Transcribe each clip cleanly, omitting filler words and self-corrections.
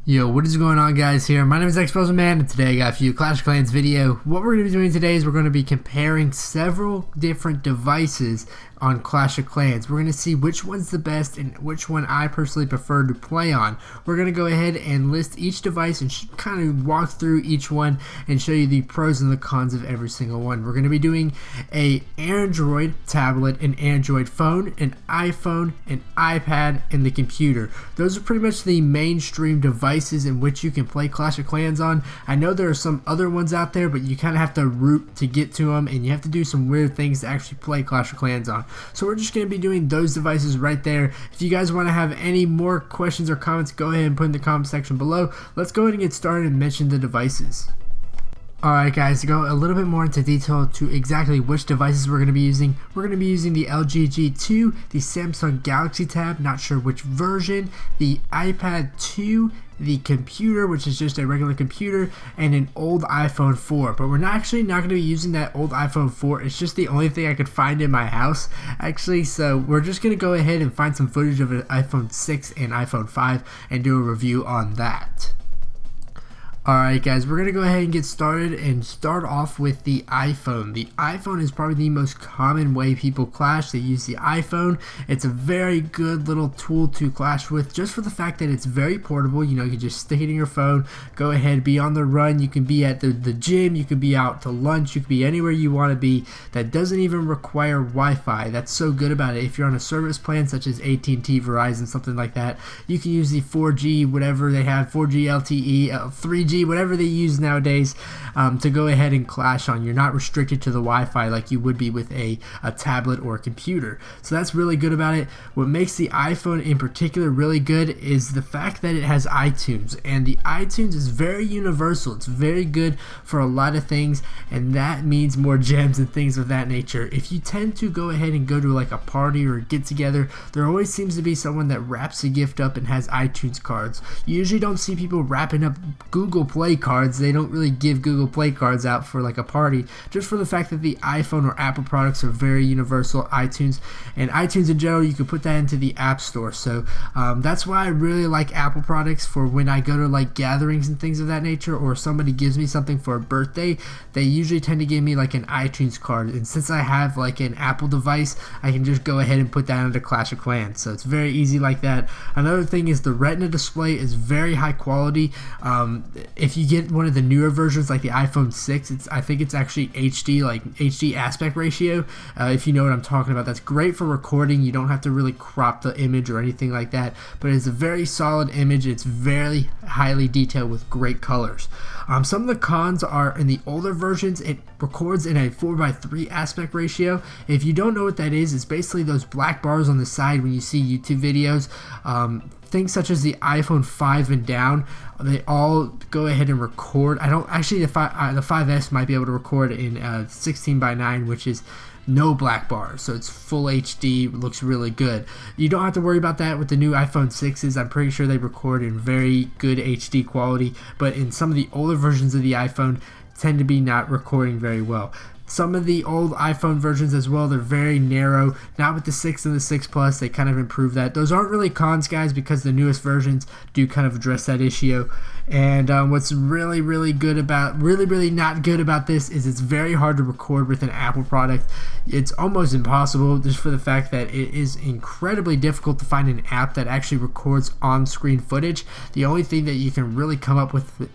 Yo, what is going on, guys? Here, my name is xBuzzerman, and today I got for you a Clash of Clans video. What we're going to be doing today is we're going to be comparing several different devices on Clash of Clans. We're going to see which one's the best and which one I personally prefer to play on. We're going to go ahead and list each device and kind of walk through each one and show you the pros and the cons of every single one. We're going to be doing an Android tablet, an Android phone, an iPhone, an iPad, and the computer. Those are pretty much the mainstream devices in which you can play Clash of Clans on. I know there are some other ones out there, but you kind of have to root to get to them, and you have to do some weird things to actually play Clash of Clans on. So we're just going to be doing those devices right there. If you guys want to have any more questions or comments, go ahead and put in the comment section below. Let's go ahead and get started and mention the devices. Alright guys, to go a little bit more into detail to exactly which devices we're going to be using. We're going to be using the LG G2, the Samsung Galaxy Tab, not sure which version, the iPad 2, the computer, which is just a regular computer, and an old iPhone 4. But we're not going to be using that old iPhone 4. It's just the only thing I could find in my house, actually. So we're just going to go ahead and find some footage of an iPhone 6 and iPhone 5 and do a review on that. Alright guys, we're going to go ahead and get started and start off with the iPhone. The iPhone is probably the most common way people clash. They use the iPhone. It's a very good little tool to clash with, just for the fact that it's very portable. You know, you can just stick it in your phone, go ahead, be on the run. You can be at the gym, you can be out to lunch, you can be anywhere you want to be. That doesn't even require Wi-Fi. That's so good about it. If you're on a service plan such as AT&T, Verizon, something like that, you can use the 4G, whatever they have, 4G LTE, 3G, whatever they use nowadays, to go ahead and clash on. You're not restricted to the Wi-Fi like you would be with a tablet or a computer. So that's really good about it. What makes the iPhone in particular really good is the fact that it has iTunes, and the iTunes is very universal. It's very good for a lot of things, and that means more gems and things of that nature. If you tend to go ahead and go to like a party or a get together, there always seems to be someone that wraps a gift up and has iTunes cards. You usually don't see people wrapping up Google Play cards. They don't really give Google Play cards out for like a party, just for the fact that the iPhone or Apple products are very universal. iTunes and iTunes in general, you can put that into the App Store. So that's why I really like Apple products for when I go to like gatherings and things of that nature, or somebody gives me something for a birthday. They usually tend to give me like an iTunes card, and since I have like an Apple device, I can just go ahead and put that into Clash of Clans. So it's very easy like that. Another thing is the Retina display is very high quality. If you get one of the newer versions like the iPhone 6, I think it's actually HD, like HD aspect ratio. If you know what I'm talking about, that's great for recording. You don't have to really crop the image or anything like that, but it's a very solid image. It's very highly detailed with great colors. Some of the cons are in the older versions, it records in a 4:3 aspect ratio. If you don't know what that is, it's basically those black bars on the side when you see YouTube videos. Things such as the iPhone 5 and down, they all go ahead and record. I don't actually, the 5S might be able to record in 16:9, which is no black bars, so it's full HD, looks really good. You don't have to worry about that with the new iPhone 6s. I'm pretty sure they record in very good HD quality, but in some of the older versions of the iPhone tend to be not recording very well. Some of the old iPhone versions as well, they're very narrow. Not with the 6 and the 6 Plus, they kind of improved that. Those aren't really cons, guys, because the newest versions do kind of address that issue. And what's really not good about this is it's very hard to record with an Apple product. It's almost impossible, just for the fact that it is incredibly difficult to find an app that actually records on-screen footage. The only thing that you can really come up with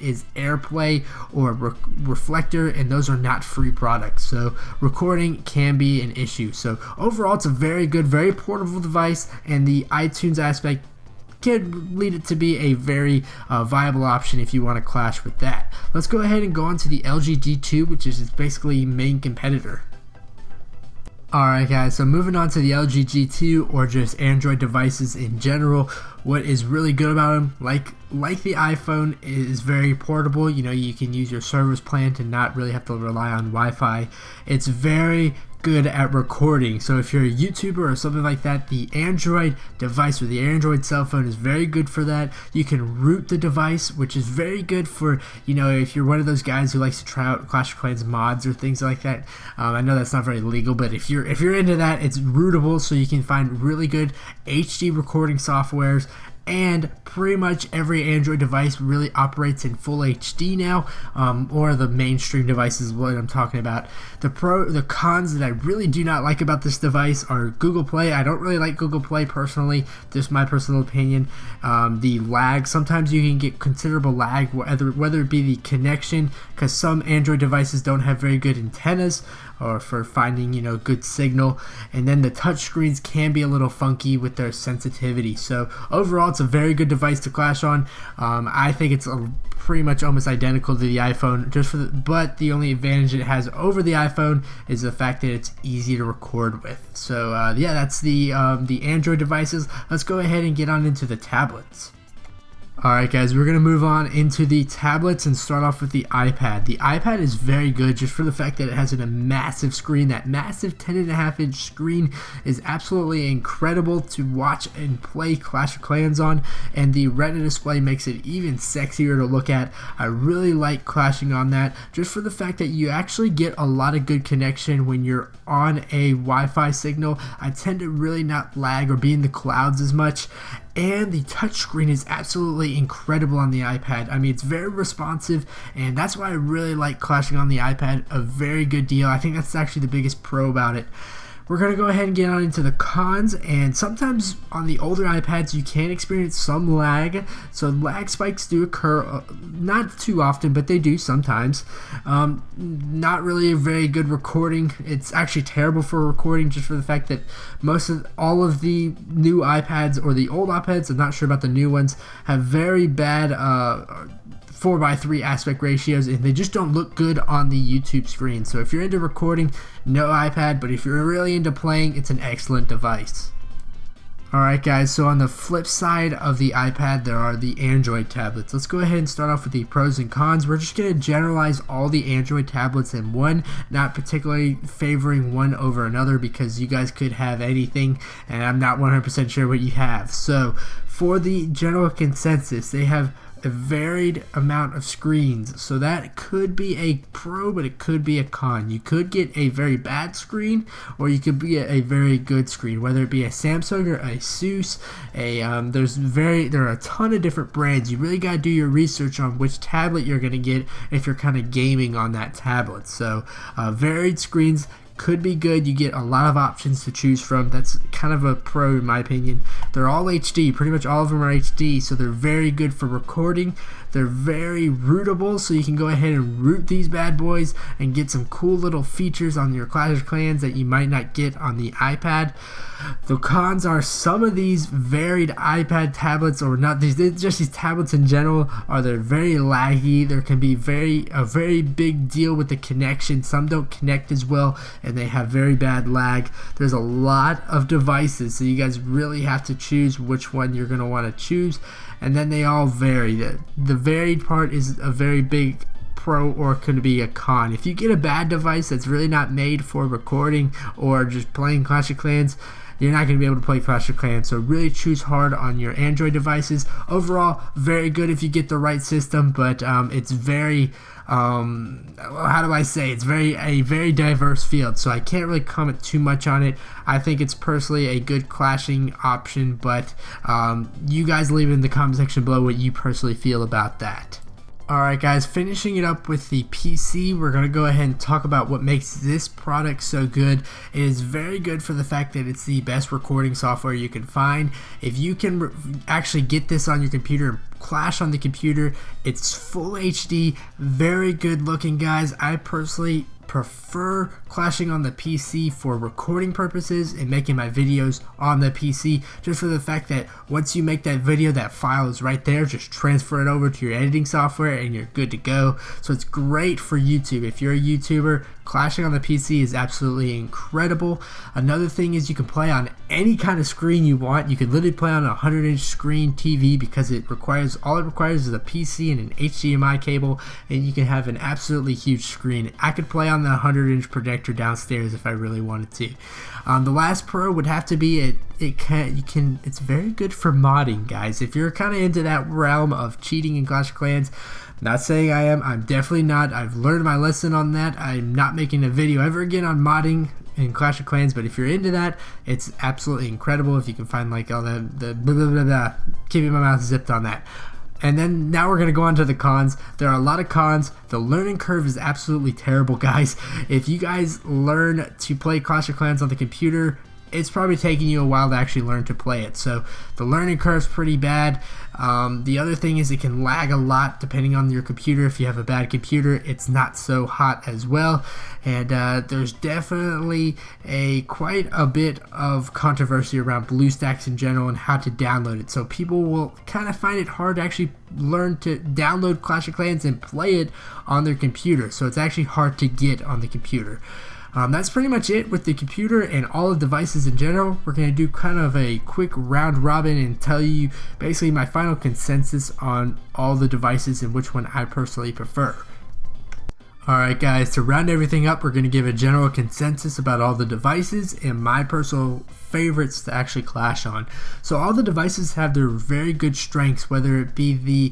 is AirPlay or Reflector, and those are not free products, so recording can be an issue. So overall, it's a very good, very portable device, and the iTunes aspect could lead it to be a very viable option if you want to clash with that. Let's go ahead and go on to the LG G2, which is its basically main competitor. Alright guys, so moving on to the LG G2, or just Android devices in general. What is really good about them, like the iPhone, is very portable. You know, you can use your service plan to not really have to rely on Wi-Fi. It's very good at recording. So if you're a YouTuber or something like that, the Android device or the Android cell phone is very good for that. You can root the device, which is very good for, you know, if you're one of those guys who likes to try out Clash of Clans mods or things like that. I know that's not very legal, but if you're into that, it's rootable, so you can find really good HD recording softwares and pretty much every Android device really operates in full HD now, or the mainstream devices is what I'm talking about. The cons that I really do not like about this device are Google Play. I don't really like Google Play personally, just my personal opinion. The lag, sometimes you can get considerable lag, whether it be the connection, because some Android devices don't have very good antennas or for finding good signal, and then the touch screens can be a little funky with their sensitivity. So overall, it's a very good device to clash on. I think it's pretty much almost identical to the iPhone, but the only advantage it has over the iPhone is the fact that it's easy to record with. So yeah, that's the Android devices. Let's go ahead and get on into the tablets. Alright guys, we're going to move on into the tablets and start off with the iPad. The iPad is very good just for the fact that it has a massive screen. That massive 10.5-inch screen is absolutely incredible to watch and play Clash of Clans on, and the Retina display makes it even sexier to look at. I really like clashing on that just for the fact that you actually get a lot of good connection when you're on a Wi-Fi signal. I tend to really not lag or be in the clouds as much. And the touchscreen is absolutely incredible on the iPad. I mean, it's very responsive, and that's why I really like clashing on the iPad. A very good deal. I think that's actually the biggest pro about it. We're going to go ahead and get on into the cons, and sometimes on the older iPads you can experience some lag. So lag spikes do occur, not too often, but they do sometimes. Not really a very good recording. It's actually terrible for recording just for the fact that all of the new iPads, or the old iPads, I'm not sure about the new ones, have very bad 4:3 aspect ratios, and they just don't look good on the YouTube screen. So if you're into recording, no iPad, but if you're really into playing, it's an excellent device. Alright guys, so on the flip side of the iPad, there are the Android tablets. Let's go ahead and start off with the pros and cons. We're just going to generalize all the Android tablets in one, not particularly favoring one over another, because you guys could have anything, and I'm not 100% sure what you have. So for the general consensus, they have a varied amount of screens, so that could be a pro, but it could be a con. You could get a very bad screen, or you could get a very good screen, whether it be a Samsung or a Asus. There are a ton of different brands. You really got to do your research on which tablet you're going to get if you're kind of gaming on that tablet. So varied screens could be good. You get a lot of options to choose from. That's kind of a pro in my opinion. They're all HD, pretty much all of them are HD, so they're very good for recording. They're very rootable, so you can go ahead and root these bad boys and get some cool little features on your Clash of Clans that you might not get on the iPad. The cons are some of these varied iPad tablets, or not these, just these tablets in general, they're very laggy. There can be a very big deal with the connection. Some don't connect as well, and they have very bad lag. There's a lot of devices, so you guys really have to choose which one you're going to want to choose, and then they all vary. The varied part is a very big pro, or could be a con. If you get a bad device that's really not made for recording or just playing Clash of Clans, you're not going to be able to play Clash of Clans. So really choose hard on your Android devices. Overall, very good if you get the right system, but it's very how do I say, it's a very diverse field, so I can't really comment too much on it. I think it's personally a good clashing option, but you guys leave it in the comment section below what you personally feel about that. Alright guys, finishing it up with the PC, we're going to go ahead and talk about what makes this product so good. It is very good for the fact that it's the best recording software you can find. If you can actually get this on your computer and Clash on the computer, it's full HD, very good looking, guys. I personally prefer clashing on the PC for recording purposes and making my videos on the PC, just for the fact that once you make that video, that file is right there. Just transfer it over to your editing software and you're good to go. So it's great for YouTube. If you're a YouTuber, clashing on the PC is absolutely incredible. Another thing is you can play on any kind of screen you want. You can literally play on a 100-inch screen TV, because all it requires is a PC and an HDMI cable, and you can have an absolutely huge screen. I could play on the 100-inch projector downstairs if I really wanted to. The last pro would have to be it's very good for modding, guys. If you're kind of into that realm of cheating in Clash of Clans, not saying I am, I'm definitely not. I've learned my lesson on that. I'm not making a video ever again on modding in Clash of Clans, but if you're into that, it's absolutely incredible if you can find like all the blah, blah, blah, blah. Keeping my mouth zipped on that. And then now we're going to go on to the cons. There are a lot of cons. The learning curve is absolutely terrible, guys. If you guys learn to play Clash of Clans on the computer, it's probably taking you a while to actually learn to play it. So the learning curve's pretty bad. The other thing is it can lag a lot depending on your computer. If you have a bad computer, it's not so hot as well. And there's definitely quite a bit of controversy around BlueStacks in general and how to download it. So people will kind of find it hard to actually learn to download Clash of Clans and play it on their computer. So it's actually hard to get on the computer. That's pretty much it with the computer and all the devices in general. We're going to do kind of a quick round robin and tell you basically my final consensus on all the devices and which one I personally prefer. Alright guys, to round everything up, we're going to give a general consensus about all the devices and my personal favorites to actually clash on. So all the devices have their very good strengths, whether it be the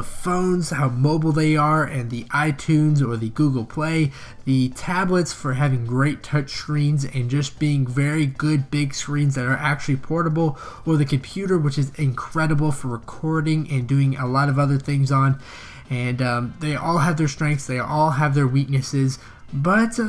phones, how mobile they are, and the iTunes or the Google Play, the tablets for having great touch screens and just being very good big screens that are actually portable, or the computer, which is incredible for recording and doing a lot of other things on. And they all have their strengths, they all have their weaknesses, but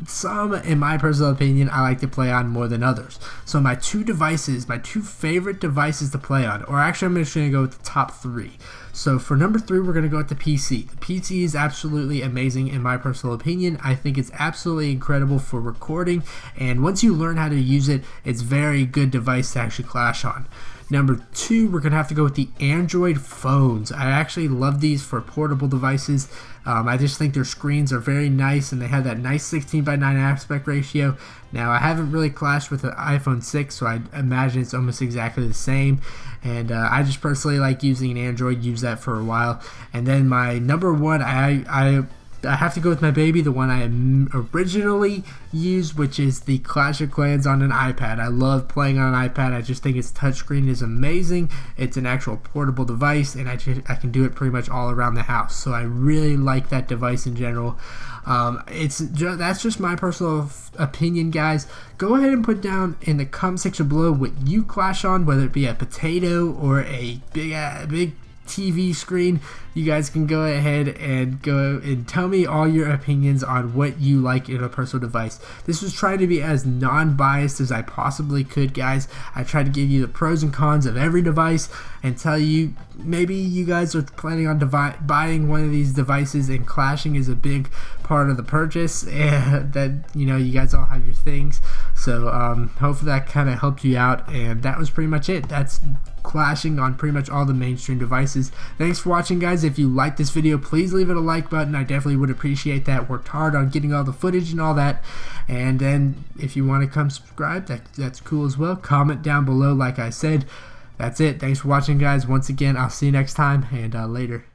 some, in my personal opinion, I like to play on more than others. So my two favorite devices to play on, or actually I'm just going to go with the top three. So for number 3, we're going to go with the PC. The PC is absolutely amazing in my personal opinion. I think it's absolutely incredible for recording, and once you learn how to use it, it's a very good device to actually clash on. Number 2, we're going to have to go with the Android phones. I actually love these for portable devices. I just think their screens are very nice and they have that nice 16:9 aspect ratio. Now, I haven't really clashed with the iPhone 6, so I imagine it's almost exactly the same. And I just personally like using an Android, use that for a while. And then my number 1, I have to go with my baby, the one I originally used, which is the Clash of Clans on an iPad. I love playing on an iPad. I just think its touchscreen is amazing. It's an actual portable device, and I can do it pretty much all around the house. So I really like that device in general. That's just my personal opinion, guys. Go ahead and put down in the comment section below what you clash on, whether it be a potato or a big TV screen. You guys can go ahead and tell me all your opinions on what you like in a personal device. This was trying to be as non-biased as I possibly could, guys. I tried to give you the pros and cons of every device and tell you maybe you guys are planning on buying one of these devices and clashing is a big part of the purchase, and that you guys all have your things. So hopefully that kind of helped you out, and that was pretty much it. That's clashing on pretty much all the mainstream devices. Thanks for watching, guys. If you like this video, please leave it a like button. I definitely would appreciate that. Worked hard on getting all the footage and all that. And then if you want to come subscribe, that's cool as well. Comment down below like I said. That's it. Thanks for watching, guys. Once again, I'll see you next time, and later.